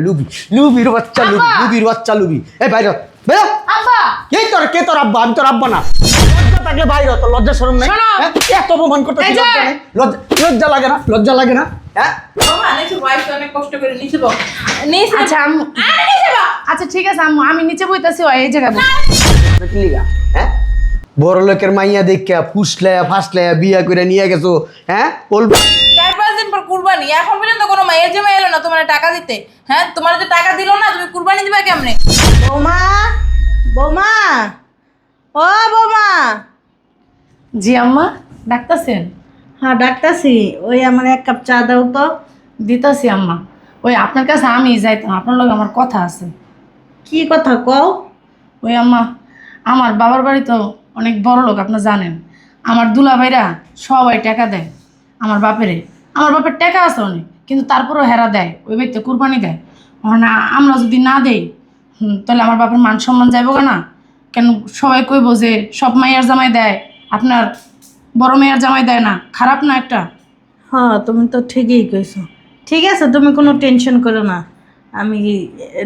লুবি লুবির বাচ্চা লুবি লুবির বাচ্চা লুবি এই বাইরে বেরো আব্বা এই তোর কে তোর আব্বা আমি তোর আব্বা না লজ্জা থাকলে বাইরে তো লজ্জা শরম নাই শোনো। হ্যাঁ? এত অপমান করতে এই যে। লজ্জা নেই লজ্জা লাগে না লজ্জা লাগে না হ্যাঁ বাবা নিচে ওয়াইফ অনেক কষ্ট করে নিচে বক নিচে আচ্ছা আম্মু আরে নিচে বক আচ্ছা ঠিক আছে আম্মু আমি নিচে বইতাছি এই জায়গায় বস। কি লিগা হ্যাঁ বড় লোকের মাইয়া দেখে ফুসলে ফাসলে বিয়া করে নিয়ে গেছো হ্যাঁ বলবো 4-5 দিন পর কুরবানি এখন পর্যন্ত কোনো মায়ের জমা এলো না তোমার টাকা দিতে হ্যাঁ তোমার যে টাকা দিলো না তুমি কুরবানি দিবা কেমনে বৌমা বৌমা ও বৌমা জি আম্মা ডাকতাছেন? হ্যাঁ ডাক্তারছি ওই আমার 1 কাপ চা দাও তো। দিতাছি আম্মা। ওই আপনার কাছে আমি যাইতাম, আপনার লগে আমার কথা আছে। কি কথা কও? ওই আম্মা আমার বাবার বাড়ি তো অনেক বড় লোক, আপনি জানেন। আমার দুলাভাইরা সবাই টাকা দেয় আমার বাপেরে। আমার বাপের টাকা আছে অনেক, কিন্তু তারপরেও হেরা দেয়, ওই বাড়িতে কুরবানি দেয়। না আমরা যদি না দেই তাহলে আমার বাপের মান সম্মান যাইব না। কেন সবাই কইব যে সব মাইয়ার জামাই দেয়, আপনার বড় মেয়ের জামাই দেয় না, খারাপ না একটা? হ্যাঁ তুমি তো ঠিকই কইছো। ঠিক আছে তুমি কোনো টেনশন করো না, আমি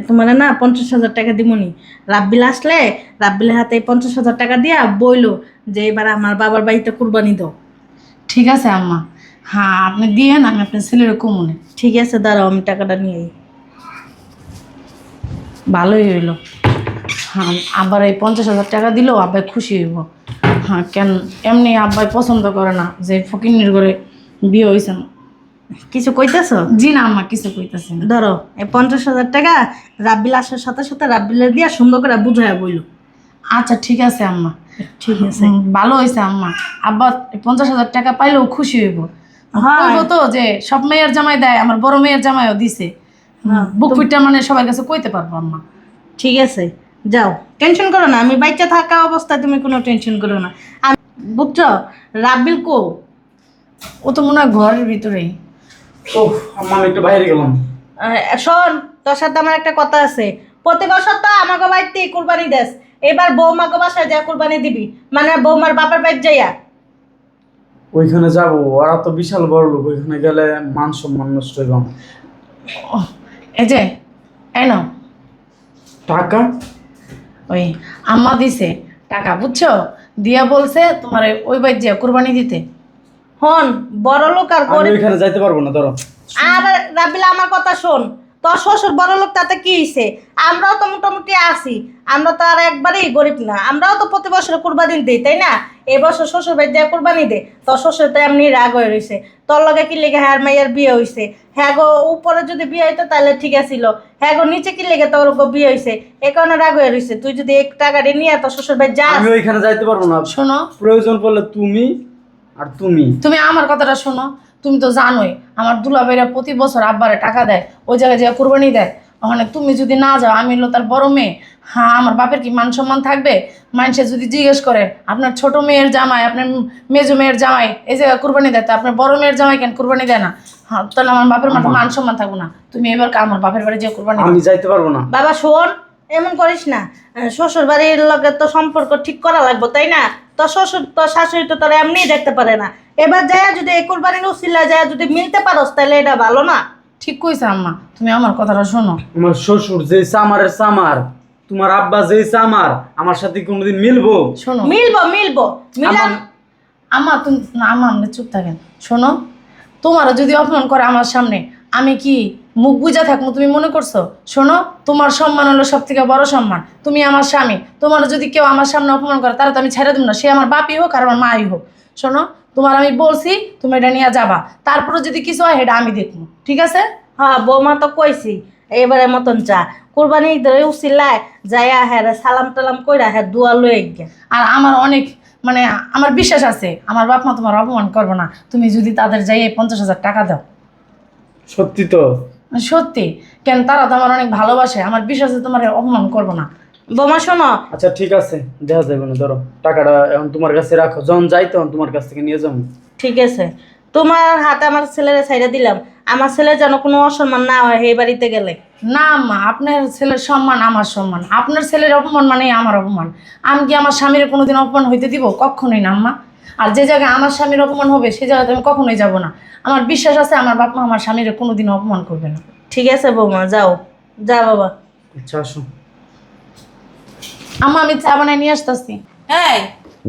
তোমার না 50,000 টাকা দিমুনি। রাব্বিল আসলে রাব্বিলের হাতে 50,000 টাকা দিয়া বইলো যে এবার আমার বাবার বাড়িতে কুরবানি দাও। ঠিক আছে আম্মা, হ্যাঁ আপনি দিয়েন, আমি আপনার ছেলের কমনে। ঠিক আছে দাঁড়াও আমি টাকাটা নিয়ে আই। ভালোই হইল। হ্যাঁ আবার এই 50,000 টাকা দিলেও আব্বাই খুশি হইব। হ্যাঁ কেন এমনি আব্বাই পছন্দ করে না যে ফকিন্নির ঘরে বিয়ে হয়েছে না। কিছু কইতেছো? জি না আম্মা, কিছু কইতাছি না। ধরো এই 50,000 টাকা রাব্বিল আসার সাথে সাথে রাব্বিলের দিয়া সুন্দর করে বুঝাইয়া বইলো। আচ্ছা ঠিক আছে আম্মা, ঠিক আছে। ভালো হয়েছে আম্মা। আব্বা 50,000 টাকা পাইলেও খুশি হইব। হ্যাঁ। কইব তো যে সব মেয়ের জামাই দেয়, আমার বড় মেয়ের জামাইও দিছে। হ্যাঁ, বুক ফিটটা মানে সবার কাছে কইতে পারবো আম্মা। ঠিক আছে যাও, টেনশন করো না, আমি বাচ্চা থাকা অবস্থায় তুমি কোনো টেনশন করো না। আমি বুঝছো রাব্বিল কো? ও তো মনে হয় ঘরের ভিতরেই। ও আম্মা আমি একটু বাইরে গেলাম। শোন তোর সাথে আমার একটা কথা আছে। প্রতি বছর তো আমাকে বাড়িতে কুরবানি দেস, এবার বৌমাকে বাসায় যা কুরবানি দিবি, মানে বৌমার বাপের বাড়ি যাইয়া। ওইখানে যাবো, ওরা তো বিশাল বড় লোক, ওইখানে গেলে মান সম্মান নষ্ট হইব আমার। এই যে এই নাও টাকা ওই আম্মা দিছে টাকা, বুঝছো? দিয়া বলছে তোমার ওই বাইর যে কুরবানি দিতে। হন বড় লোক আর আমি গরিব। ওইখানে যাইতে পারবো না, ধরো। আর রাব্বিল আমার কথা শোন, তোর শ্বশুর বড় লোক তাতে কি হইছে? আমরাও তো মোটামুটি আছি, আমরা তো আর একবারেই গরিব না, আমরাও তো প্রতি বছর কুরবানি দিই, তাই না? এবছর শ্বশুর বাড়ি দিয়ে কুরবানি দে, তোর শ্বশুর তো এমনি রাগ হয়ে রয়েছে। তোর লগে কি লেগে হ্যাঁ মাইয়ার বিয়ে হয়েছে, হ্যাঁ গো উপরে যদি বিয়ে হইতো তাহলে ঠিক আছিল, হ্যাঁ গো নিচে কি লেগে তোর গো বিয়ে হয়েছে, এ কারণে রাগ হয়ে রয়েছে। তুই যদি 1 টাকা নিয়ে তোর শ্বশুর বাড়ি যাস। আমি ওইখানে যাইতে পারবো না, শোনো, প্রয়োজন পড়লে তুমি আর তুমি। তুমি আমার কথাটা শোনো। তুমি তো জানোই আমার দুলাভাইরা প্রতি বছর আব্বারে টাকা দেয়, ওই জায়গায় যে কুরবানি দেয়। ওখানে তুমি যদি না যাও, আমি হলো তার বড় মেয়ে, হ্যাঁ আমার বাপের কি মান সম্মান থাকবে? মানুষে যদি জিজ্ঞেস করে আপনার ছোট মেয়ের জামাই, আপনার মেজো মেয়ের জামাই এই জায়গায় কুরবানি দেয়, তো আপনার বড় মেয়ের জামাই কেন কুরবানি দেয় না? হ্যাঁ তাহলে আমার বাপের মান সম্মান থাকবো না। তুমি এবার আমার বাপের বাড়ি যে কুরবানি দাও। আমি যাইতে পারবো না। বাবা শোন, এমন করিস না, শ্বশুর বাড়ির লগে তো সম্পর্ক ঠিক করা লাগবে, তাই না? তোর শ্বশুর তোর শাশুড়ি তো তোর এমনিই দেখতে পারে না, এবার যায় যদি এই কুরবানির উসিলা যায় যদি মিলতে পারোস তাহলে এটা ভালো না? ঠিক কইছে আম্মা, তুমি আমার কথাটা শোনো। আমার শ্বশুর যে সামারের সামার, তোমার আব্বা যে সামার, আমার সাথে কোনোদিন মিলবো? শোনো মিলবো মিলবো মিলাম। আম্মা তুমি না, আম্মা আপনি চুপ থাকেন। শোনো, তোমারও যদি অপমান করে আমার সামনে, আমি কি মুখ বুঝা থাকবো তুমি মনে করছো? শোনো, তোমার সম্মান হলো সব থেকে বড় সম্মান, তুমি আমার স্বামী। তোমার যদি কেউ আমার সামনে অপমান করে তাহলে তো আমি ছেড়ে দেবো না, সে আমার বাপই হোক আর আমার মাই হোক। শোনো, তোমার আমি বলছি তুমি এটা নিয়ে যাবা, তারপরে যদি কিছু হয় এটা আমি দেখবো, ঠিক আছে? হ্যাঁ বৌমা তো কইছি এবারে মতন চা কুরবানি ধরে উসিলায় যাইয়া হ্যাঁ সালাম টালাম কইরা হ্যাঁ দোয়া লয়ে গে। আর আমার অনেক মানে আমার বিশ্বাস আছে আমার বাপ মা তোমার অপমান করবো না, তুমি যদি তাদের যাই 50,000 টাকা দাও। সত্যি তো? সত্যি, কেন তারা তো আমার অনেক ভালোবাসে, আমার বিশ্বাস আছে তোমার অপমান করবো না। বৌমা শোনো, আচ্ছা ঠিক আছে, দেখা যাবে না, ধরো টাকাটা এখন তোমার কাছে রাখো, যখন যাই তখন তোমার কাছ থেকে নিয়ে যাবো। ঠিক আছে তোমার হাতে আমার ছেলের ছাইড়া দিলাম, আমার ছেলের যেন কোনো অসম্মান না হয় এই বাড়িতে গেলে। না আম্মা, আপনার ছেলের সম্মান আমার সম্মান, আপনার ছেলের অপমান মানে আমার অপমান। আমি কি আমার স্বামীর কোনোদিন অপমান হইতে দিব? কখনোই না আম্মা। আর যে জায়গায় আমার স্বামীর অপমান হবে সেই জায়গাতে আমি কখনোই যাব না। আমার বিশ্বাস আছে আমার বাপ মা আমার স্বামীর কোনোদিন অপমান করবে না। ঠিক আছে বৌমা যাও। যা বাবা। আচ্ছা আসো। আম্মা আমি চা বানাই নিয়ে আসতেছি। হ্যাঁ,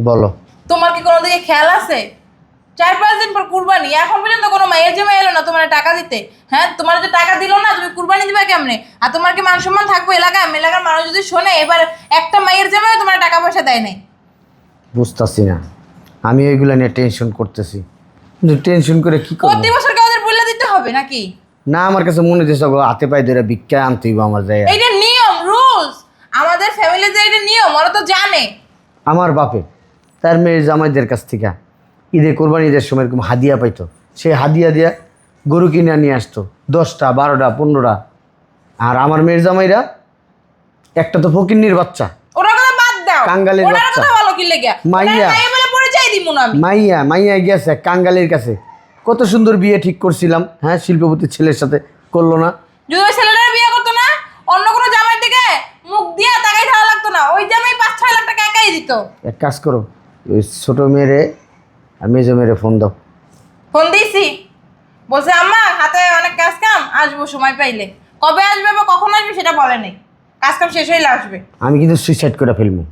বলো। তোমার কি কোনো দিকে খেয়াল আছে? 4-5 দিন পর কুরবানি, এখন পর্যন্ত কোনো মায়ের জামাই এলো না তোমার টাকা দিতে। হ্যাঁ, তোমার যে টাকা দিল না, তুমি কুরবানি দিবা কেমনে? আর তোমার কি মান সম্মান থাকবে এলাকায়? এলাকার মানুষ যদি শোনে এবার একটা মায়ের জামাই তোমার টাকা পয়সা দেয় নাই। বুঝতেছি না, আমি ওইগুলো নিয়ে টেনশন করতেছি, কিন্তু টেনশন করে কি করবো? প্রতি বছর কি ওদের বলে দিতে হবে নাকি? না, আমার কাছে মনে হচ্ছে হাতে পায়ে ধরে ভিক্ষা আনতে হইব আমার জায়গায়। এইটা নিয়ম, রুলস, আমাদের ফ্যামিলিতে এটা নিয়ম, ওরা তো জানে। আমার বাপে তার মেয়ের জামাইদের কাছ থেকে ঈদে কোরবানি ঈদের সময় এরকম হাদিয়া পাইতো, সেই হাদিয়া দিয়া গরু কিনে নিয়ে আসতো 10টা 12টা 15টা। আর আমার মেয়ের জামাইরা একটা তো ফকিন্নির বাচ্চা, ওরা কথা বাদ দাও, কাঙ্গালের ওনার বাচ্চা। কথা ভালো কি লেগে? মাইয়া। মাইয়া বলে পরিচয় দিব না আমি। মাইয়া গেছে কাঙ্গালের কাছে। কত সুন্দর বিয়ে ঠিক করছিলাম, হ্যাঁ, শিল্পপতির ছেলের সাথে, করলো না। যদি ওই ছেলেটার বিয়ে করতো না, অন্য কোনো জামাইয়ের দিকে মুখ দিয়ে তাকাই থাকা লাগতো না, ওই জামাই 5-6 লাখ টাকা একাই দিত। এক কাজ করো, ওই ছোটো মেয়েরে আর মেজো মেয়েরে ফোন দাও। ফোন দিয়েছি, বলছে আম্মা হাতে অনেক কাজ কাম, আসবো সময় পাইলে। কবে আসবে বা কখন আসবে সেটা বলে নেই, কাজ কাম শেষ হইলে আসবে। আমি কিন্তু সুইসাইড করে ফেলবো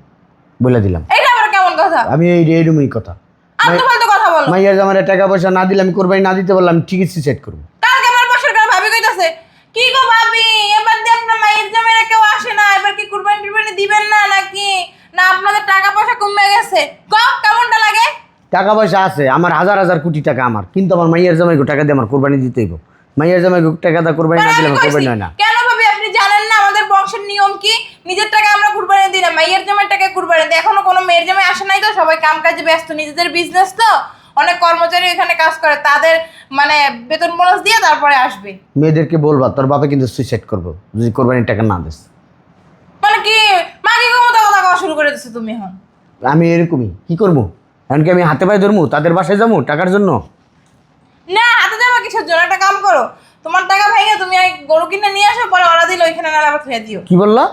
বলে দিলাম। এইটা আবার কেমন কথা? আমি এইরকমই কথা। আলতু ফালতু কথা বলো। মাইয়ার জামাইরা টাকা পয়সা না দিলে আমি কোরবানি না দিতে বললাম, ঠিকই সুইসাইড করবো। কালকে আমার পাশের ঘরে ভাবি কইতাছে, কি গো ভাবি, এবার দিয়ে আপনার মায়ের জামাইরা কেউ আসে না, এবার কি কুরবানি টুরবানি দিবেন না নাকি? না আপনাদের টাকা পয়সা কমে গেছে? কেমনটা লাগে? টাকা পয়সা আছে আমার, হাজার হাজার কোটি টাকা আমার, কিন্তু আমার মাইয়ার জামাইকে টাকা দিয়ে আমার কোরবানি দিতে হইব। মাইয়ার জামাইকে টাকা দিয়ে কোরবানি না দিলে আমার কোরবানি হয় না। কেন ভাবি, আপনি জানেন না আমাদের বংশের নিয়ম কি? নিজের টাকা আমরা কুরবানি দিই না, মাইয়ের জামাইয়ের টাকা কুরবানি দিই। এখনো কোনো মেয়ের জামাই আসে নাই তো, সবাই কাম কাজে ব্যস্ত, নিজেদের বিজনেস তো, অনেক কর্মচারী এখানে কাজ করে, তাদের মানে বেতন বোনাস দিয়ে তারপরে আসবে। মেয়েদেরকে বলবা তোর বাবা কিন্তু সুইসাইড করবো যদি কোরবানির টাকা না দিস। মানে কি মাগি ক্ষমতা কথা কওয়া শুরু করে দিচ্ছে তুমি এখন? আমি এরকমই কি করবো? এমনকি আমি হাতে পায়ে ধরবো, তাদের বাসায় যাবো টাকার জন্য? না, হাতে যাবে কিসের জন্য? একটা কাম করো, তোমার টাকা ভাইয়া তুমি ওই গরু কিনে নিয়ে আসো, পরে ওরা দিল ওইখানে নালে আবার ফেলে দিও। কি বললা?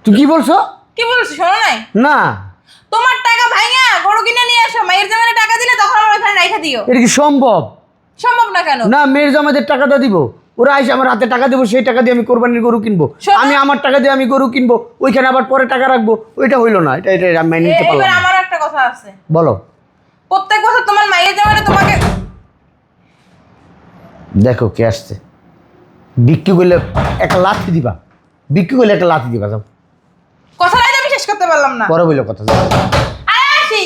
তুই কি বলছো? কি বলছো শোনো নাই? না, তোমার টাকা ভাইয়া গরু কিনে নিয়ে আসো, মায়ের জামাইয়ের টাকা দিলে তখন আবার ওইখানে রেখে দিও। এটা কি সম্ভব? সম্ভব না কেন? না, মেয়ের জামাইদের টাকাটা দিব, ওরা আইসে আমার হাতে টাকা দেবো, সেই টাকা দিয়ে আমি কোরবানির গরু কিনবো। শোনো। আমি আমার টাকা দিয়ে আমি গরু কিনবো, ওইখানে আবার পরে টাকা রাখবো, ওইটা হইলো না। এটা এটা আমি মেনে নিতে এবার পারলাম না। আমার একটা কথা আছে, বলো। প্রত্যেক বছর তোমার মায়ের জামাইরা তোমাকে দেখো কে আসছে, বিক্রি করলে একটা লাথি দিবা, বিক্রি করলে একটা লাথি দিবা। যাও, কথাটাই আমি শেষ করতে পারলাম না। পরে বললো কথা। যাও। আরে আসি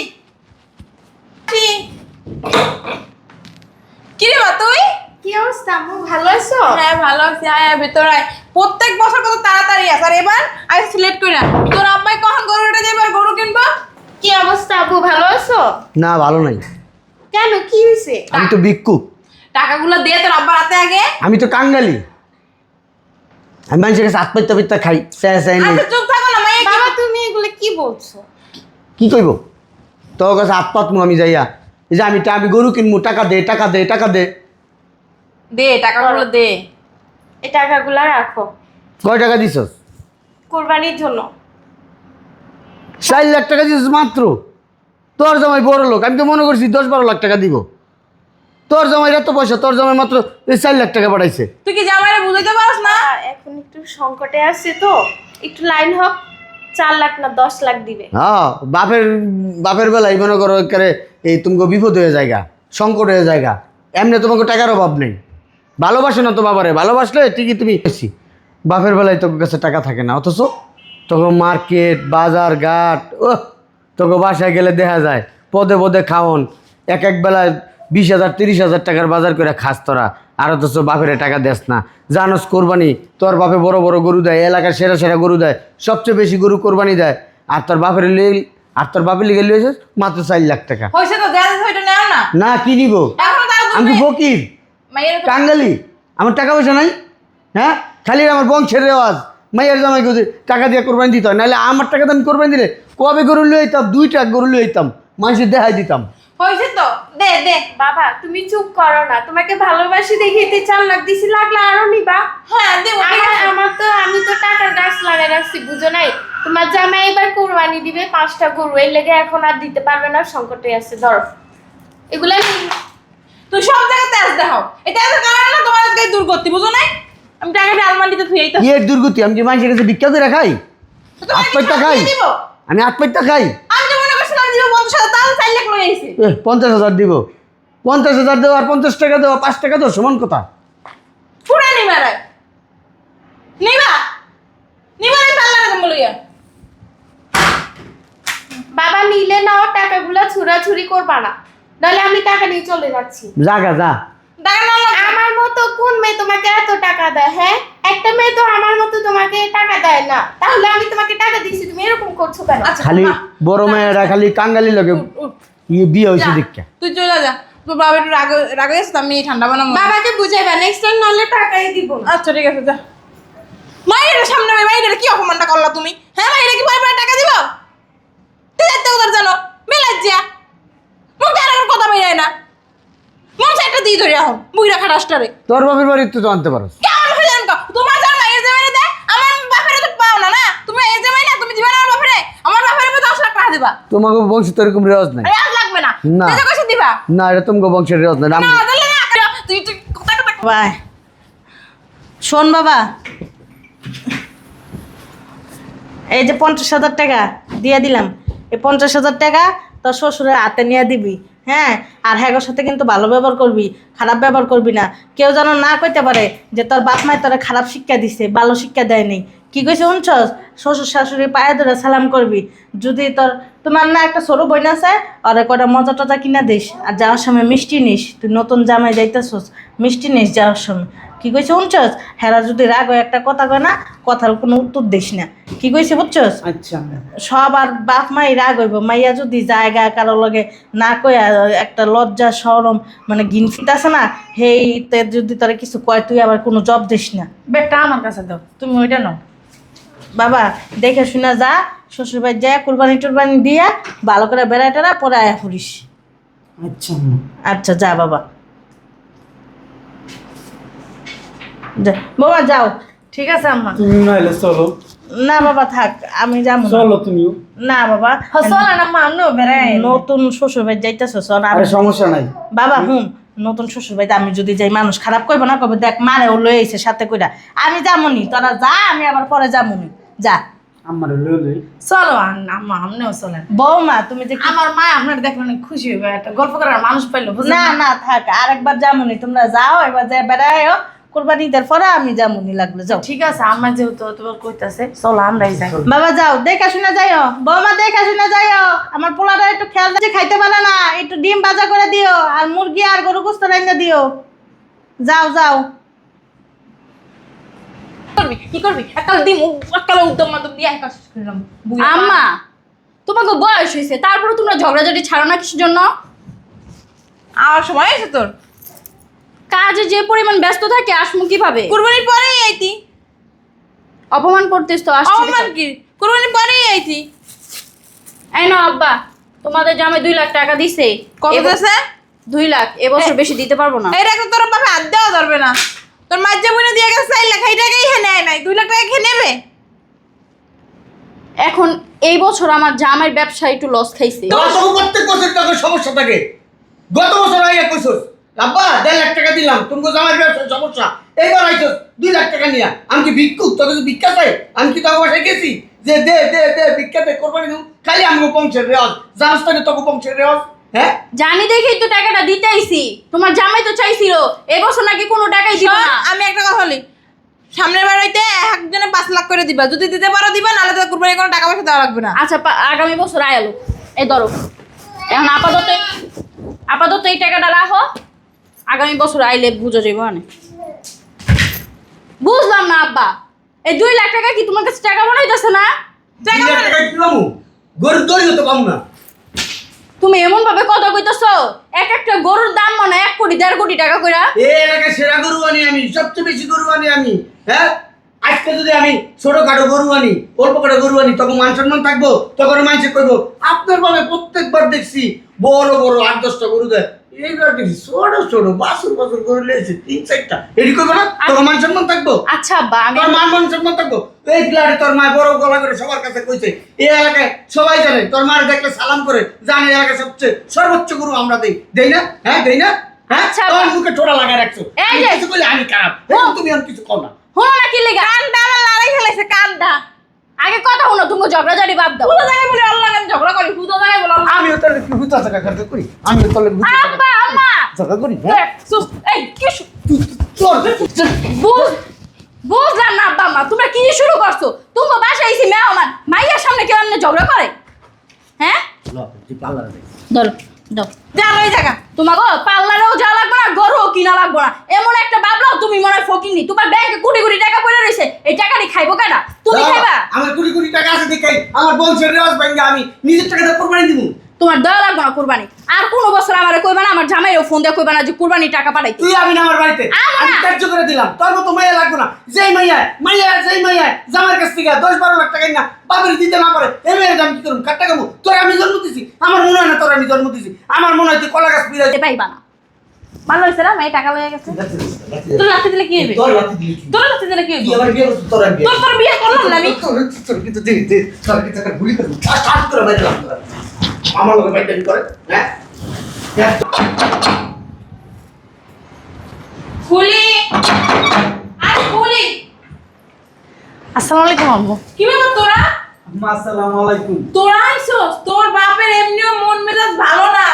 আসি। কি রে মা তুই? কি অবস্থা আম্মু, ভালো আছো? হ্যাঁ ভালো আছি, আয় আয় ভেতর আয়। প্রত্যেক বছর কত তাড়াতাড়ি আস, আর এবার আইসি লেট কইরা। তোর আব্বাই কখন গরু উঠে যাবে আর গরু কিনবো? কি অবস্থা আব্বু, ভালো আছো? না, ভালো নাই। কেন, কি হয়েছে? আমি তো ভিক্ষুক, টাকাগুলো দিয়ে তোর আব্বার হাতে আগে। আমি তো কাঙ্গালি, আমি মানুষের কাছে হাত পাইতে পাইতে খাই। চাই নেই। আচ্ছা চুপ থাকো না মাইয়া। বাবা তুমি এগুলো কি বলছো? কি কইব? তোর কাছে হাত পাতমু আমি যাইয়া, এই যে আমি গরু কিনবো, টাকা দে টাকা দে টাকা দে। দে টাকাগুলো দে। এই টাকাগুলো রাখো কয় টাকা দিছস? কুরবানির জন্য। 4 লাখ টাকা দিছস মাত্র? তোর জামাই বড় লোক, আমি তো মনে করছি 10-12 লাখ টাকা দিব। তোর জামাই এত পয়সা, তোর জামাই মাত্র 4 লাখ টাকা পাঠাইছে। তুই কি জামাইরে বুঝাইতে পারছ না? এখন একটু সংকটে আছে তো, একটু লাইন হোক, 4 লাখ না 10 লাখ দিবে। হ্যাঁ, বাপের বেলায় মনে করো একেবারে এই তুমি বিপদ হয়ে জায়গা, সংকট হয়ে জায়গা। এমনি তোমাকে টাকার অভাব নেই, ভালোবাসো না তো বাবারে, ভালোবাসলে ঠিকই তুমি বেশি। বাপের বেলায় তোর কাছে টাকা থাকে না, অথচ তোকে মার্কেট বাজার ঘাট, ও তোকে বাসায় গেলে দেখা যায় পদে পদে খাওন, এক বেলায় 20,000 30,000 টাকার বাজার করে খাস তোরা, আর অথচ বাপের টাকা দেস না। জানোস কোরবানি তোর বাপে বড় বড় গরু দেয়, এলাকার সেরা সেরা গরু দেয়, সবচেয়ে বেশি গরু কোরবানি দেয়। আর তোর বাপের লিগে লিয়েছে মাত্র 4 লাখ টাকা। হইছে তো দেয়া দিছে, ওইটা নাও না। না, কি নিব? এখন তার আমি কি ফকির মাইয়ের কাঙ্গালি? আমার টাকা পয়সা নাই? হ্যাঁ, খালি আমার বংশের রেওয়াজ মাইয়ার জামাইকে টাকা দিয়ে কোরবানি দিতে হয়, নাহলে আমার টাকা দিয়ে আমি কোরবানি দিলে কবে গরু লুয়ে যেতাম, 2টা গরু লুয়ে যেতাম, মানুষের দেখাই দিতাম। হইছে তো দে দে। বাবা তুমি চুপ করো না, তোমাকে ভালোবাসি দেখিতে 4 লাখ দিছি, লাগলে আরো নিবা। হ্যাঁ দেব। আমি তো টাকার গাছ লাগাই রাখছি, বুঝো নাই? তোমার জামাই এবার কুরবানি দিবে 5টা গরু, এর লেগে এখন আর দিতে পারবে না, সংকটে আছে। ধরো এগুলা তুই সব জায়গাতে আস দেখাও, এটা এত কারণ না তোমার আজকে দুর্গতি, বুঝো নাই? আমি টাকাটা আলমারিতে থুই তো কি এর দুর্গতি? আমি কি মানুষের কাছে ভিক্ষা করে খাই? তোমাকে কি 8 খাই? দিব? আমি 8 খাই? আমি তো মনে করছিলাম দিব 50,000 তাহলে 4 লাখ লই আইছে 50,000 দিব। 50,000 দেওয়া আর 50 টাকা দেওয়া 5 টাকা দেওয়া সমান কথা। পুরা নিবা রে নিবা নিবা রে তাল্লা রে তুমি লইয়া বাবা নিলে নাও, টাকাগুলো ছুরাছুরি করবা না, নাহলে আমি টাকা নিয়ে চলে যাচ্ছি। জাগা যা। টাকা না লাগবে। আমার মতো কোন মেয়ে তোমাকে এত টাকা দেয়? হ্যাঁ, একটা মেয়ে তো আমার মতো তোমাকে টাকা দেয় না, তাহলে আমি তোমাকে টাকা দিচ্ছি, তুমি এরকম করছো কেন? আচ্ছা খালি বড় মেয়েরা খালি কাঙ্গালি লগে বিয়ে হয়েছে যা, দীক্ষা। তুই চলে যা। তোর বাবা একটু রাগ হয়েছে তো, আমি ঠান্ডা বানাবো। বাবাকে বুঝাইবা, নেক্সট টাইম নাহলে টাকাই দিব না। আচ্ছা ঠিক আছে যা। মায়ের সামনে মায়ের কি অপমানটা করলা তুমি? হ্যাঁ মায়ের কি ভয় পড়ে টাকা দিব? তুই যাইতে কোথার জানো মেলাজ্জা মুখ আর আমার কথা বেরায় না। মন চাইটা দিয়ে ধরে এখন বুইরা খাটাসটারে তোর বাপের বাড়ি তো আনতে পারো। কেমন হয়ে জানো তো? তোমার যাও মায়ের জামাই দেয়, আমার বাপের তো পাও না। না তুমি এই জামাই না, তুমি দিবা না আমার বাপেরে। আমার বাপের 10 লাখ টাকা দিবা। তোমাকে বংশ তো এরকম রেওয়াজ নাই। আরে আর লাগবে না। না। তুই কইছে দিবা? না, এটা তোমাকে বংশের রেওয়াজ নাই। না দিলে না। তুই কথা বাবা শোন বাবা, এই যে 50,000 টাকা দিয়ে দিলাম, এই 50,000 টাকা তোর শ্বশুরের হাতে নিয়ে দিবি। হ্যাঁ, আর হ্যাগোর সাথে কিন্তু ভালো ব্যবহার করবি, খারাপ ব্যবহার করবি না। কেউ যেন না কইতে পারে যে তোর বাপ মায় তোরা খারাপ শিক্ষা দিছে, ভালো শিক্ষা দেয় নাই। কি কইছে শুনছস? শ্বশুর শাশুড়ি পায়ে ধরে সালাম করবি। যদি তোমার না একটা ছোট বোন আছে, আর কটা মজা টজা কিনা দিস, আর যাওয়ার সময় মিষ্টি নিস। তুই নতুন জামাই যাইতেছস, মিষ্টি নিস যাওয়ার সময়। কি কইছে শুনছস? হেরা যদি রাগ হয় একটা কথা কয় না, কথার কোনো উত্তর দিস না। কি কইছে বুঝছস? আচ্ছা সব আর বাপ মাই রাগ হইব। মাইয়া যদি জায়গা কারো লগে না কই একটা লজ্জা শরম মানে গিনফিট আছে না, হেইতে যদি তোরা কিছু কয় তুই আবার কোনো জব দিস না। ব্যাগটা আমার কাছে দাও, তুমি ওইটা নাও। বাবা দেখে শুনে যা, শ্বশুরবাড়ি যা কুরবানি টুরবানি দিয়া ভালো করে বেড়াইটারা পরে আয়া ফুরিস। আচ্ছা আচ্ছা যা বাবা, যা বাবা যাও। ঠিক আছে আম্মা। তুমি নাইলে চলো। না বাবা থাক, আমি যাবো না। চলো তুমিও। না বাবা, চলেন আম্মা, আমিও বেড়াই। নতুন শ্বশুরবাড়ি যাইতেছো আরে সমস্যা নাই। বাবা নতুন শ্বশুর বাড়িতে আমি যদি যাই মানুষ খারাপ করবো না, কবে দেখ মারে ও লয়ে আইছে সাথে কইরা। আমি যামুনি, তোরা যা, আমি আবার পরে যামুনি। যা আমার লইলে চলো আম্মা, আমনেও চলেন। বৌমা তুমি যে আমার মা আপনার দেখলে অনেক খুশি হবে, একটা গল্প করার মানুষ পাইলো। না না থাক, আরেকবার যামুনি। তোমরা যাও, এবার যা বেড়ায়ও কোরবানি ঈদের পরে আমি যামুনি লাগলে যাও। ঠিক আছে আম্মা, যেহেতু তোমার কইতাছে চলো আমরাই যাই। বাবা যাও, দেখা শুনে যাইও। বৌমা দেখা শুনে যাইও। আমার পোলাটা একটু খেয়াল যে খাইতে পারে না, একটু ডিম ভাজা করে দিও, আর মুরগি আর গরু গোস্ত রান্না দিও। যাও যাও। করবি কি করবি? একাল দিম একাল উদ্যম মাদম দিয়ে একাল শেষ করলাম। আম্মা, তোমাকে বয়স হয়েছে, তারপরে তোমরা ঝগড়াঝাটি ছাড়ো না কিসের জন্য? আর সময় আছে তোর? কাজে যে পরিমাণ ব্যস্ত থাকে, আসমু কিভাবে? কুরবানির পরেই আইতি। অপমান করতেছ তো, আসছি অপমান কি? কুরবানির পরেই আইতি। এই নাও আব্বা, তোমাদের জামাই 2 লাখ টাকা দিছে। কত দিছে? 2 লাখ। এবছর বেশি দিতে পারবো না। এই রাখো, তোর বাপে হাত দেওয়া ধরবে না। তোর মাঝে মনে দিয়ে গেছে 4 লাখ, এই টাকাই হে নেয় নাই। 2 লাখ টাকা খেয়ে নেবে। এখন এই বছর আমার জামাইয়ের ব্যবসা একটু লস খাইছে। তোমার তো প্রত্যেক বছর টাকা সমস্যা থাকে। গত বছর আইয়া কইছস আব্বা 1.5 লাখ টাকা দিলাম, তুমি জামাই ব্যবসার সমস্যা। এইবার আইছস 2 লাখ টাকা নিয়া। আমি কি ভিক্ষুক? তোকে কি ভিক্ষা চাই? আমি কি তোকে বাসায় গেছি যে দে দে দে ভিক্ষা দে কোরবানি দেব? খালি আমগো বংশের রেওয়াজ, জানাস তো তোকে বংশের রেওয়াজ। হ্যাঁ জানি দেখেই তো টাকাটা দিতে আইছি। তোমার জামাই তো চাইছিল এবছর নাকি কোনো টাকাই দিব শোন, না। আমি একটা কথা বলি, সামনের বার হইতে একজনে 5 লাখ করে দিবা। যদি দিতে পারো দিবা, নাহলে তো কুরবানির কোনো টাকা পয়সা দেওয়া লাগবে না। আচ্ছা, আগামী বছর আয়ালো। এই ধরো, এখন আপাতত এই টাকাটা রাখো, আগামী বছর আইলে বুঝো যাইব। মানে বুঝলাম না আব্বা, এই 2 লাখ টাকা কি তোমার কাছে টাকা মনে হইতেছে না? 2 লাখ টাকা কিলামু গরুর দড়িও তো পাবো না। তুমি এমন ভাবে কথা কইতেছো, এক একটা গরুর দাম মনে 1 কোটি 1.5 কোটি টাকা কইরা। এই এলাকায় সেরা গরু আনি আমি, সবচেয়ে বেশি গরু আনি আমি। হ্যাঁ, আজকে যদি আমি ছোটখাটো গরু আনি, অল্প করে গরু আনি, তখন মান সম্মান থাকবো। তখন মানুষে কইবো আপনার বাবা প্রত্যেকবার দেখছি বড় বড় 8-10টা গরু দেয়, এইবার দেখছি ছোট ছোট বাছুর গরু লেগেছে 3-4টা। এটি কইবো না? তখন মান সম্মান থাকবো। আচ্ছা আব্বা, আমি তোর মান সম্মান থাকবো। এই ফ্ল্যাটে তোর মা বড় গলা করে সবার কাছে কইছে, এই এলাকায় সবাই জানে তোর মার দেখলে সালাম করে, জানে এলাকায় সবচেয়ে সর্বোচ্চ গরু আমরা দেই না? হ্যাঁ দেই না? হ্যাঁ, আচ্ছা, তোর মুখে ঠোঁটা লাগায় রাখছো। এই আমি যে- কিছু কইলে আমি খারাপ, তুমি আর কিছু কও না। হলো না কি লেগা? কানটা আমার লড়াই খেলাইছে কানটা। আগে কথা হলো, তুমি ঝগড়াঝাড়ি বাদ দাও। হুদো জায়গায় বলে আল্লাহ আমি ঝগড়া করি, হুদো জায়গায় বলে আল্লাহ। আমিও তোর কি হুতা টাকা খরচ করি, আমিও তোর আব্বা আম্মা টাকা করি। হ্যাঁ সুস, এই কি তোর বুঝলাম না আব্বা আম্মা, তোমরা কি শুরু করছো? তুমি বাসায় এসে মেহমান মাইয়ার সামনে কেউ এমনি ঝগড়া করে? হ্যাঁ তুই পাল্লা দে। ধরো দাও। জানো এই জায়গা তোমাকে পার্লারেও যা লাগবে না, গরুও কিনা লাগবে না। এমন একটা বাবলাও তুমি মনে হয় ফকিনি। তোমার ব্যাংকে কোটি কোটি টাকা পড়ে রয়েছে, এই টাকাটি খাইবো কেডা? তুমি খাইবা? আমার কোটি কোটি টাকা আছে দেখাই, আমার বংশের রেওয়াজ ভাঙ্গা আমি নিজের টাকা দিয়ে কোরবানি দিব। তোমার দয়া লাগবে না কুরবানি। আর কোনো বছর আমারে কইবা না, আমার জামাইও ফোন দিয়ে কইবা না যে কুরবানি টাকা পাঠাইতে। তুই আমি না আমার বাড়িতে আমি আমি না। কার্য করে দিলাম, তোর মতো মাইয়া লাগবে না। যেই মাইয়া যেই মাইয়া জামার কাছ থেকে 10-12 লাখ টাকা না বাপের দিতে না পারে, এই মেয়ের আমি কি করব? কার টাকা মু? তোর আমি জন্ম দিছি, আমার মনে হয় না তোর আমি জন্ম দিছি। আমার মনে হয় তুই কলা গাছ পিড়াই দিতে পাইবা না। ভালো হয়েছে না মেয়ে টাকা লয়ে গেছে। তোর লাথি দিলে কি হবে? তোর লাথি দিলি কি? তোর লাথি দিলে কি হবে? তুই আমার বিয়ে করছিস, তোর আমি বিয়ে তোর বিয়ে করলাম না আমি। তোর কিন্তু দে তোর কি টাকা গুলি করবি? কাজ করে বাইরে লাগ তোরা। আমার লোকে বাইরে করে, হ্যাঁ? খুলি আর খুলি। আসসালামু আলাইকুম আম্মু। কি ব্যাপার তোরা? আম্মা আসসালামু আলাইকুম। তোরা আইছস? তোর বাপের এমনিও মন মেজাজ ভালো না,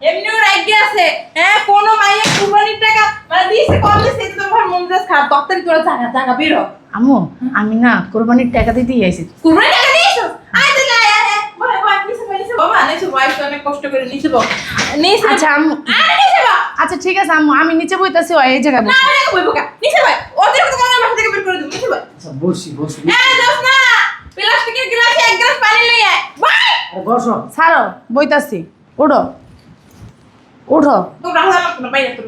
এমনিও রাগে আছে। হ্যাঁ কোনো মাইয়া কুরবানির টাকা মানে দিয়েছে কম দিয়েছে, তো তোর মন মেজাজ খারাপ। তত্তারি তোরা জায়গা বের হ। আম্মু আমি না কোরবানির টাকা দিতেই আইছি। কুরবানির টাকা দিয়েছস? আয় তো আয় আয় আয়। বয় বয় নিচে বয় নিচে বাবা নিচে বয় তো অনেক কষ্ট করে নিচে বয়। নিচে আচ্ছা আম্মু, আরে নিচে বয়। আচ্ছা ঠিক আছে আম্মু, আমি নিচে বইতাছি, এই জায়গায় না বসো। আরে বইবো কা নিচে বয়। ওদের তো মনে বাসা থেকে বের করে দিবি নিচে বয়। আচ্ছা বসি। এই দোস না প্লাস্টিকের গ্লাসে এক গ্লাস পানি লই আয়। বয়। বসো। ছাড়ো, বইতাছি। উঠো উঠো। তো রাহলা না বাইরে তোর।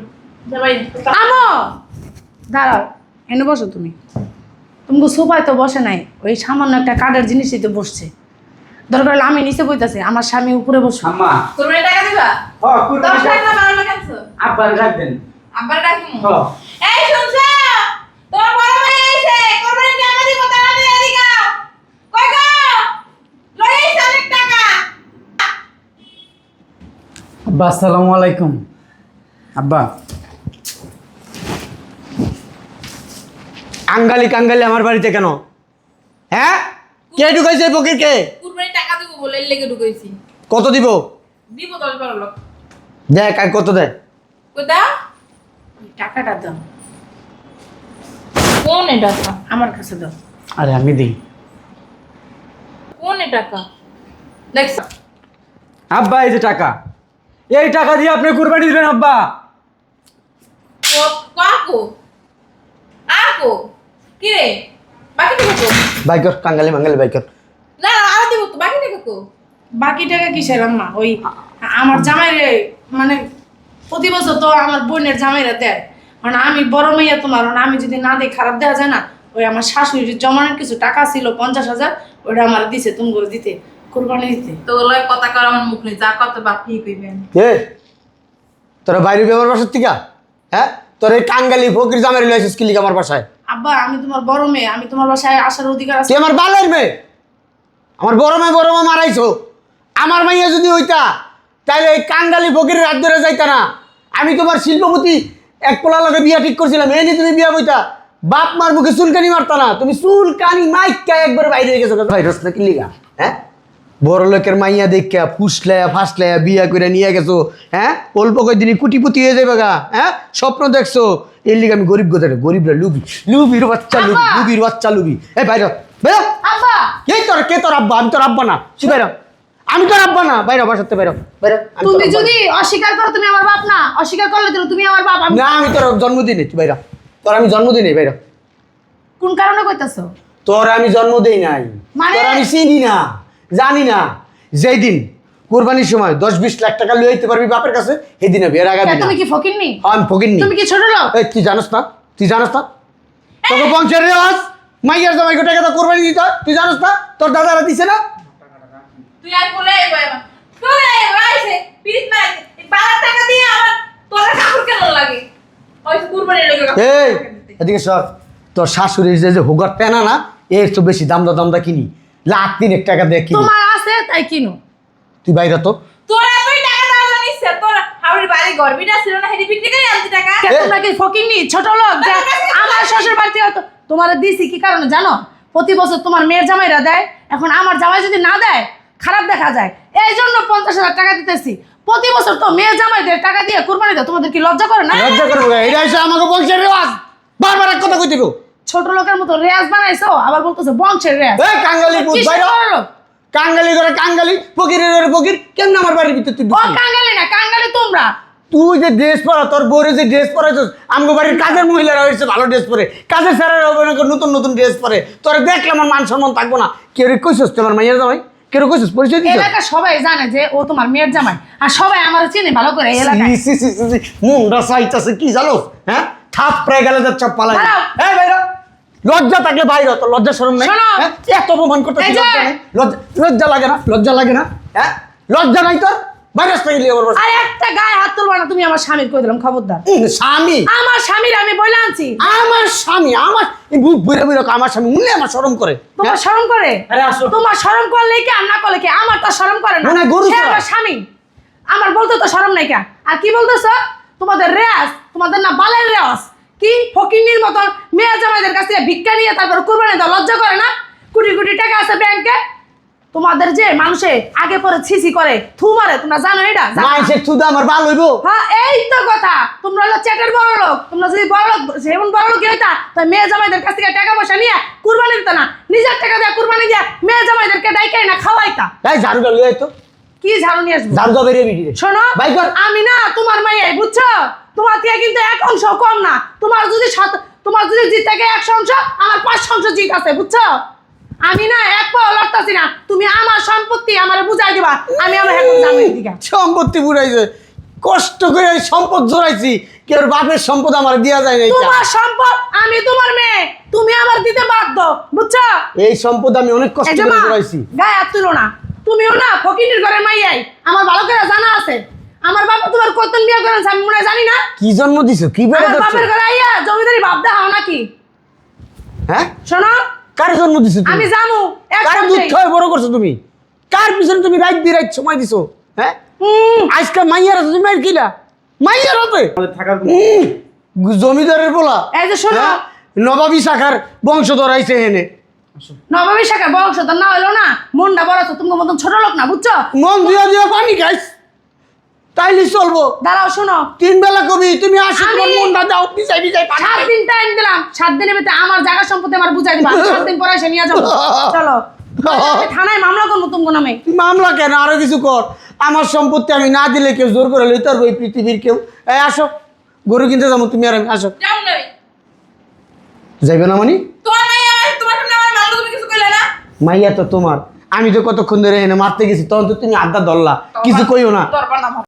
যা বাইরে। আম্মু দাঁড়াও, এনে বসো তুমি। তুমি সোফায় তো বসে নাই, ওই সামান্য একটা কাঠের জিনিসই তো বসছে। দরকার হলে আমি নিচে বইতাছি, আমার স্বামী উপরে বসো। আম্মা কুরবানির টাকা দিবা? হ্যাঁ 10 কুরবানি লাখ না 12 লাখ আনছো? আব্বার রাখবেন। আব্বার ডাকি। হ্যাঁ এই শুনছো? তোমার বড় ভাই আইছে, কুরবানির টাকা দিব তাড়াতাড়ি এদিকে আও। কই গো? লই আইছে অনেক টাকা। আব্বা আসসালামু আলাইকুম। আব্বা আঙ্গালি কাঙ্গালি আমার বাড়িতে কেন? হ্যাঁ কে ঢুকাইছে ফকির কে? কুরবানির টাকা দিব বলে এর লেগে ঢুকাইছি। কত দিব? দিব 10-12 লাখ। দেখ আর কত দেয়? কই দাও? এই টাকাটা দাও, কোন এ টাকা? আমার কাছে দাও। আরে আমি দিই। কোন এ টাকা? দেখছ? আব্বা এই যে টাকা, এই টাকা দিয়ে আপনি কুরবানি দিবেন আব্বা। কাকু আকু কি রে বাকি টাকা কো? বাইকর কাঙ্গালি মাঙ্গালি বাইকর। না না আর দিব তো বাকি টাকা কো? বাকি টাকা কিসের আম্মা? ওই আমার জামাইরে মানে প্রতি বছর তো আমার বোনের জামাইরা দেয়, মানে আমি বড় মেয়ে তোমার, মানে আমি যদি না দিই খারাপ দেওয়া যায় না। ওই আমার শাশুড়ির জমানোর কিছু টাকা ছিল 50,000, ওটা আমার দিছে তুমি করে দিতে, কোরবানি দিতে। তো লয় কথা কর আমার মুখ নেই, যা কত বাকি কইবেন। এ তোরা বাইরে ব্যবহার বাসার থেকে? হ্যাঁ তোর এই কাঙ্গালি ফকির জামাই লইছিস কি লিখে আমার বাসায়? আব্বা আমি তোমার বড় মেয়ে, আমি তোমার বাসায় আসার অধিকার আছে। তুই আমার বালের মেয়ে, আমার বড় মেয়ে মারাইছো। আমার মাইয়া যদি হইতা তাহলে এই কাঙ্গালি ফকিরের রাত ধরে যাইতা না। আমি তোমার শিল্পপতি এক পোলা লগে বিয়া ঠিক করছিলাম, এই নিয়ে তুমি বিয়া বইতা। বাপ মার মুখে চুলকানি মারতা না, তুমি চুলকানি মাইকা একবার বাইরে হয়ে গেছো। ভাইরাস না কি লিগা? হ্যাঁ বড় লোকের মাইয়া দেখা ফুসলায়া ফাসলায়া বিয়া করে নিয়ে গেছো। হ্যাঁ অল্প কয়েকদিনই কুটিপুতি হয়ে যাবে গা। হ্যাঁ স্বপ্ন দেখছো, এর লিগে আমি গরিব গোদারে গরিবরা লুবি, লুবির বাচ্চা লুবি, লুবির বাচ্চা লুবি। এই বাইরে বাইরে। আব্বা এই তোর কে তোর আব্বা? আমি তোর আব্বা না, তুই বাইরে। আমি তোর আব্বা না, বাইরে বাসাতে বাইরে বাইরে। আমি তোর তুমি আব্বা যদি অস্বীকার করো তুমি আমার বাপ না, অস্বীকার করলে তো তুমি আমার বাপ। না, আমি তোর জন্মদিনে তুই বাইরে। তোর আমি জন্মদিনে বাইরে। কোন কারণে কইতাছো? তোর আমি জন্ম দেই নাই, মানে? তোর আমি চিনি না জানি না। যেই দিন কোরবানির সময় 10-20 লাখ টাকা লইতে আইতে পারবি বাপের কাছে, সেই দিন বিয়ের আগে তুমি কি ফকিরনি? আমি ফকিরনি। তুমি কি ছোট লোক? এই তুই জানোস না? তুই জানোস না তোকে বংশের রেওয়াজ মাইয়ার জামাইকে টাকা তো কোরবানি দিতে হয়, তুই জানোস না? তোর দাদারা দিছে না? তুই আর বলে আইবা আমার তোরে আইছে পিরিত মারাইছে এই 12 টাকা দিয়ে আমার তোরা কাপড় কেন লাগে? ওই কুরবানির লেগে এই এদিকে সর। তোর শাশুড়ির যে হোগার পেনা না, এর তো বেশি দামদা কিনি, 1,00,000 টাকা দিয়ে কিনি। তোমার আছে তাই কিনো। তুই বাইরে তো। তোরা তুই টাকা দাও জানিস তোরা হাওড়ির বাড়ি গর্বিটা ছিল না হেডি বিক্রি করে আনতি টাকা। তোমরা কি ফকিরনি ছোট লোক? যে আমার শ্বশুর বাড়িতে হতো তোমার দিছি কি কারণে জানো? প্রতি বছর তোমার মেয়ের জামাইরা দেয়, এখন আমার জামাই যদি না দেয় খারাপ দেখা যায়, এই জন্য 50,000 টাকা দিতেছি। প্রতি বছর তো মেয়ের জামাইদের টাকা দিয়ে কুরবানি দাও, তোমাদের কি লজ্জা করে না? লজ্জা করবো না, এটা হচ্ছে আমাকে বংশের রেওয়াজ। বারবার এক কথা কই দিব। ছোট লোকের মতো রেয়াজ বানাইছো, আবার বলতেছো বংশের রেয়াজ। এই কাঙ্গালি পুত কিসের বাইরে। বড় লোক? কাঙ্গালি করে কাঙ্গালি, ফকিরের ঘরে ফকির, কেমন আমার বাড়ির ভিতর তুই ও ঢুকলি? কাঙ্গালি না, কাঙ্গালি তোমরা। তুই যে ড্রেস পরা, তোর বউরে যে ড্রেস পরাইছিস, আমগো বাড়ির কাজের মহিলারা হয়েছে ভালো ড্রেস পরে, কাজের স্যারেরা নতুন নতুন ড্রেস পরে, তোর দেখলে আমার মান সম্মান থাকবো না। কেউ কইছিস তোমার মাইয়ের জামাই? কেউ কইছিস পরিচয় দিছিস? এলাকা সবাই জানে যে ও তোমার মেয়ের জামাই, আর সবাই আমার চিনে ভালো করে এলাকায়। মুন্ডা সাইতাছে কি জানো? হ্যাঁ, থাপ প্রায় গেলে যাচ্ছে পালাই। দাঁড়াও। এই বাইরে, লজ্জা থাকলে বাইরে, তো লজ্জা শরম নাই? শোনো। হ্যাঁ, এত অপমান করতে এই যে। লজ্জা নাই? লজ্জা লাগে না? লজ্জা লাগে না? হ্যাঁ, লজ্জা নাই তোর? বাইরে আসতে গেলি আবার আর একটা গায়ে হাত তুলবা না তুমি, আমার স্বামীর কই দিলাম খবরদার। স্বামী, আমার স্বামীর আমি বলে আনছি। আমার স্বামী, আমার এই বুক বুড়ে বুড়ে আমার স্বামী উনলে আমার শরম করে। তোমার শরম করে? আরে আসো। তোমার শরম করলে কি আর না করলে কি? আমার তো শরম করে না। না, না, গরু সে ছাড়া। আমার স্বামী, আমার বলতে তো শরম নাই কা। আর কি বলতেছো? তোমাদের রেয়াজ, তোমাদের না বালের রেয়াজ। কি ফকিন্নির মতন মেয়ে জামাইদের কাছ থেকে ভিক্ষা নিয়ে তারপর কুরবানি দাও, লজ্জা করে না? কোটি কোটি টাকা আছে ব্যাংকে। তোমাদের যে মানুষে আগে পরে ছিছি করে, থু মারে, তোমরা জানো এটা? জানো না? মাইসের থুদা আমার বাল হইব। হ্যাঁ, এই তো কথা। তোমরা হলো চ্যাটের বড় লোক। তোমরা যদি বড় লোক, যেমন বড় লোক হইতা, তাই মেয়ে জামাইদের কাছ থেকে টাকা পয়সা নিয়ে কুরবানি দিত না, নিজের টাকা দিয়ে কুরবানি দিয়ে মেয়ে জামাইদেরকে ডাইকাই না খাওয়াইতা। এই ঝাড়ুটা লই তো, কি ঝাড়ু নিয়ে আসবো? ঝাড়ু দাও বেরিয়ে বিড়ি। শোনো, বাই কর। আমি না তোমার মাইয়াই, বুঝছো? তোমার থেকে কিন্তু 1 অংশ কম না। তোমার যদি জিত থাকে 100 অংশ, আমার 500 অংশ জিত আছে, বুঝছো? আমি না এক পাও লড়তাছি না। তুমি আমার সম্পত্তি আমারে বুঝাই দিবা, আমি আমার এখন জামাই দিকা। সম্পত্তি বুড়াইছে, কষ্ট করে এই সম্পদ জোড়াইছি, কেউ বাপের সম্পদ আমার দিয়া যায় না। এটা তোমার সম্পদ, আমি তোমার মেয়ে, তুমি আমার দিতে বাধ্য, বুঝছো? এই সম্পদ আমি অনেক কষ্ট এই যে করে মা, জোড়াইছি। গায়ে হাত তুলো না। তুমিও না ফকিনের ঘরের মাইয়াই, আমার ভালো করে জানা আছে। আমার বাবা তোমার কতন বিয়ে করেন আমি মনে হয় জানি না? কি জন্ম দিছো? কি বেড়ে আমার বাপের ঘরে আইয়া জমিদারি ভাব দেখাও নাকি? হ্যাঁ, শোনো, কার জন্ম দিছো তুমি? আমি জানু এক কার দুধ সপ্তাহে- খাওয়াই বড় করছো তুমি? কার পিছনে তুমি রাত বিরাত সময় দিছো? হ্যাঁ, আজকে মাইয়ারা তুমি মাইর কিলা মাইয়ার হবে আমাদের থাকার জমিদারের বলা। এই যে শোনো, হ্যাঁ, নবাবী শাখার বংশধর আইছে এনে। নবমী শাখা বংশধর না হইলো না, মনটা বড় তো, তোমার মতন ছোট লোক না, বুঝছো? মন দিয়া দিয়া পানি খাইস, তাইলে চলবো। দাঁড়াও, শোনো, 3 বেলা কবি তুমি আসো, তোমার আমি- মনটা দাও, পিছাই পিছাই পানি 7 খাই। দিন টাইম দিলাম। 7 দিনের ভিতরে আমার জায়গা সম্পত্তি আমার বুঝাই দিবা। 7 দিন পরে এসে নিয়ে যাবো। চলো, আমি থানায় মামলা করবো তোমার নামে। মামলা কেন, আরো কিছু কর। আমার সম্পত্তি আমি না দিলে কেউ জোর করে লইতে পারবো এই পৃথিবীর কেউ? এই আসো, গরু কিনতে যাবো, তুমি আর আমি। আসো। যাও না। যাইবে না মানে? তোমার মাইয়া তোমার সামনে আমার মানলো, তুমি কিছু কইলে না? মাইয়া তো তোমার, আমি তো কতক্ষণ ধরে এনে মারতে গেছি, তখন তো তুমি আড্ডা ধরলা, কিছু কইও না। দরকার না।